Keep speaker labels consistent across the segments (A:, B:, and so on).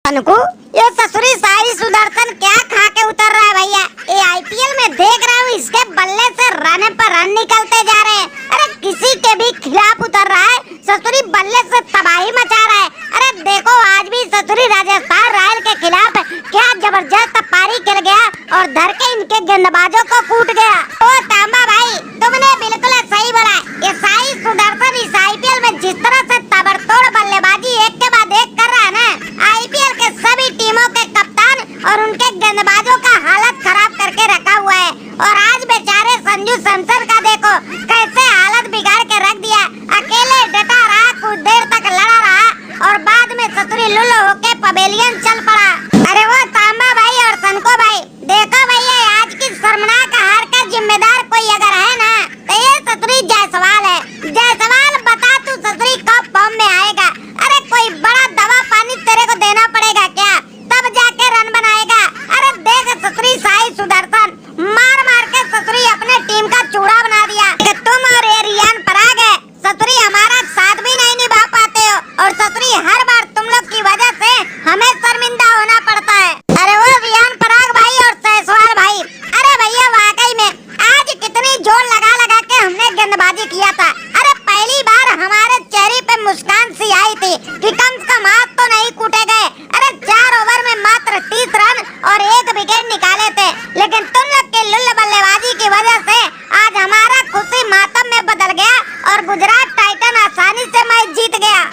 A: को ये ससुरी साई सुदर्शन क्या खा के उतर रहा है भैया। ये आईपीएल में देख रहा हूँ इसके बल्ले से रन पर रन निकलते जा रहे हैं। अरे किसी के भी खिलाफ उतर रहा है, ससुरी बल्ले से तबाही मचा रहा है। अरे देखो आज भी ससुरी राजस्थान रॉयल के खिलाफ क्या जबरदस्त पारी खेल गया और धर के इनके गेंदबाजों को कूट गया। ओ तांबा भाई तुमने बिल्कुल सही बोला। ये साई सुदर्शन इस आईपीएल में जिस तरह से ताबड़तोड़ बल्लेबाजी एक के बाद एक कर रहा है ना, आईपीएल के सभी टीमों के कप्तान और उनके गेंदबाजों का हालत खराब करके रखा हुआ है। और आज बेचारे संजू सैमसन का देखो कैसे हालत बिगाड़ के रख दिया। अकेले डटा रहा, कुछ देर तक लड़ा रहा और बाद में ससुरी लुल्लो होके पवेलियन चल पड़ा। अरे वो तांबा भाई और सनको भाई देखो भैया, आज की शर्मनाक हार का जिम्मेदार कोई अगर है ना तो ये ससुरी जायसवाल है। जायसवाल बता तू ससुरी कब फॉर्म में आएगा? अरे कोई बड़ा दवा पानी तेरे को देना पड़ेगा क्या, तब जाके रन बनाएगा? अरे देख ससुरी साई सुदर्शन मार मार के ससुरी अपने टीम का चूड़ा बना दिया कि तुम और ये रियान पराग है ससुरी हमारा साथ भी नहीं निभा पाते हो और ससुरी हर बार तुम लोग की वजह से हमें शर्मिंदा होना पड़ता है। अरे वो रियान पराग भाई और जायसवाल भाई, अरे भैया वाकई में आज कितनी जोर लगा लगा के हमने गेंदबाजी किया था। अरे पहली बार हमारे चेहरे पे मुस्कान सी आई थी कि कम से कम हाथ तो नहीं कूटे गए। अरे 4 ओवर में मात्र 30 रन और 1 विकेट निकाले थे, लेकिन तुम लोग के लुल्ल बल्लेबाजी की वजह से आज हमारा खुशी मातम में बदल गया और गुजरात टाइटन आसानी से मैच जीत गया।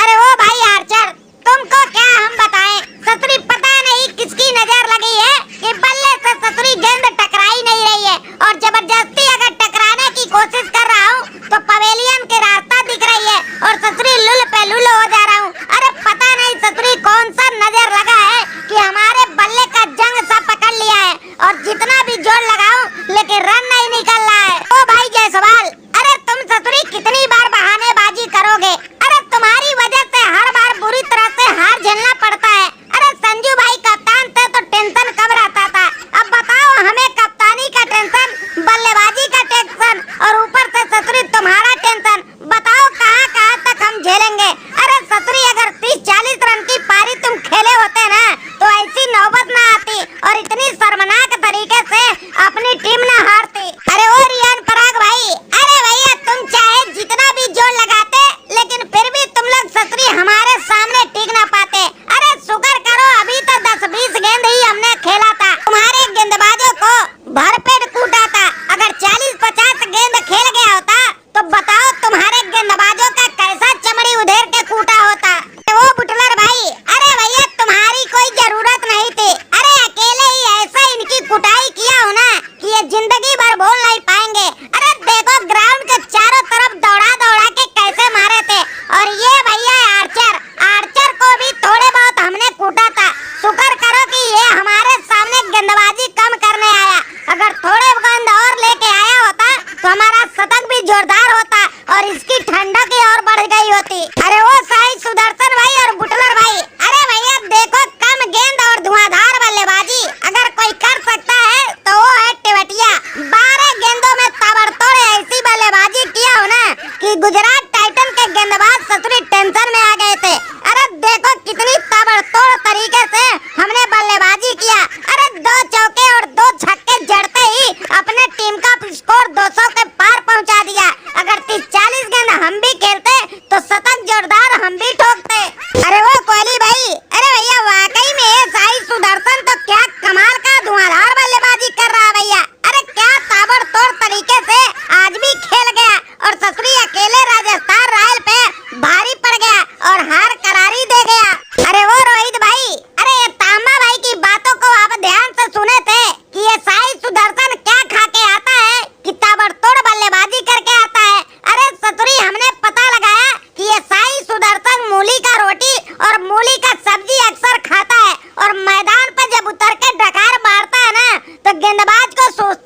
A: अरे वो भाई आर्चर तुमको क्या हम बताएं, ससुरी पता नहीं किसकी नजर लगी है कि बल्ले से ससुरी गेंद टकराई नहीं रही है और जबरदस्ती अगर टकराने की कोशिश कर रहा हूँ तो पवेलियन के रास्ता दिख रही है और ससुरी लुल पे लुल हो जा रहा हूँ। अरे पता नहीं ससुरी कौन सा नजर लगा है कि हमारे बल्ले का जंग सा पकड़ लिया है और जितना भी जोर लगाऊं लेकिन रन नहीं निकल रहा है। ओ भाई जायसवाल, अरे तुम ससुरी कितनी बार बहानेबाजी करोगे? अरे तुम्हारी वजह से हर बार बुरी तरह से हार झेलना पड़ता है। अरे संजू भाई कप्तान थे तो टेंशन कब रहता था, अब बताओ हमें कप्तानी का टेंशन, बल्लेबाजी का टेंशन और ऊपर से ससुरी तुम्हारा टेंशन। बताओ कहां कहां तक हम झेलेंगे? अरे ससुरी अगर 30-40 रन की पारी तुम खेले होते ना तो ऐसी नौबत ना आती और इतनी शर्मनाक तरीके से अपनी टीम ना हारती। अरे ओ रियान पराग भाई, अरे भैया तुम चाहे जितना भी जोर लगाते लेकिन फिर भी तुम लोग ससुरी हमारे सामने टिक ना पाते। अरे शुक्र करो अभी तो 10-20 गेंद ही हमने खेला था, तुम्हारे गेंदबाजों को भरपेट कूटा था। अगर 40-50 गेंद खेल गया होता तो बताओ तुम्हारे गेंदबाजों का कैसा चमड़ी उधेर के कूटा होता। वो बुटलर भाई, अरे भैया तुम्हारी कोई जरूरत नहीं थी। अरे अकेले ही ऐसा इनकी कुटाई किया हो ना कि ये जिंदगी भर भूल नहीं पाएंगे। अरे देखो ग्राउंड के चारों तरफ दौड़ा दौड़ा के कैसे मारे थे और ये भैया आर्चर को भी थोड़े बहुत हमने कूटा था। शुक्र करो कि ये हमारे सामने गेंदबाजी कम करने आया, अगर थोड़े गेंद और लेके आया होता तो हमारा शतक भी जोरदार होता और इसकी ठंडक ही और बढ़ गई होती। अरे वो साई सुदर्शन भाई और बुटलर भाई, अरे भैया देखो कम गेंद और धुआंधार बल्लेबाजी अगर कोई कर सकता है तो वो है टेवटिया। 12 गेंदों में ताबड़तोड़ ऐसी बल्लेबाजी किया हो ना कि गुजरात टाइटन के गेंदबाज ससुरी टेंशन में आ गए थे। अरे देखो कितनी ताबड़तोड़ तरीके से हमने बल्लेबाजी किया। अरे 2 चौके और 2 छक्के जड़ते ही अपने टीम का स्कोर 200 के पार पहुंचा दिया। अगर 30-40 गेंद हम भी खेलते तो शतक जोरदार हम भी ठोकते। अरे वो कोहली भाई, अरे भैया वाकई में ये साई सुदर्शन तो क्या कमाल का धुआंधार बल्लेबाजी कर रहा है भैया। अरे क्या ताबड़तोड़ तरीके से आज भी खेल गया और ससुरी अकेले राजस्थान रॉयल पे भारी पड़ गया और हार करारी दे गया। अरे वो रोहित भाई, अरे ये तांबा भाई की बातों को आप ध्यान से सुने थे कि ये साई सुदर्शन क्या खा के आता है कि ताबड़तोड़ बल्लेबाजी करके आता है। अरे ससुरी हमने पता लगाया कि ये साई सुदर्शन मूली का रोटी और मूली का सब्जी अक्सर खाता है और मैदान पर जब उतर के डकार मारता है ना तो गेंदबाज को सोचता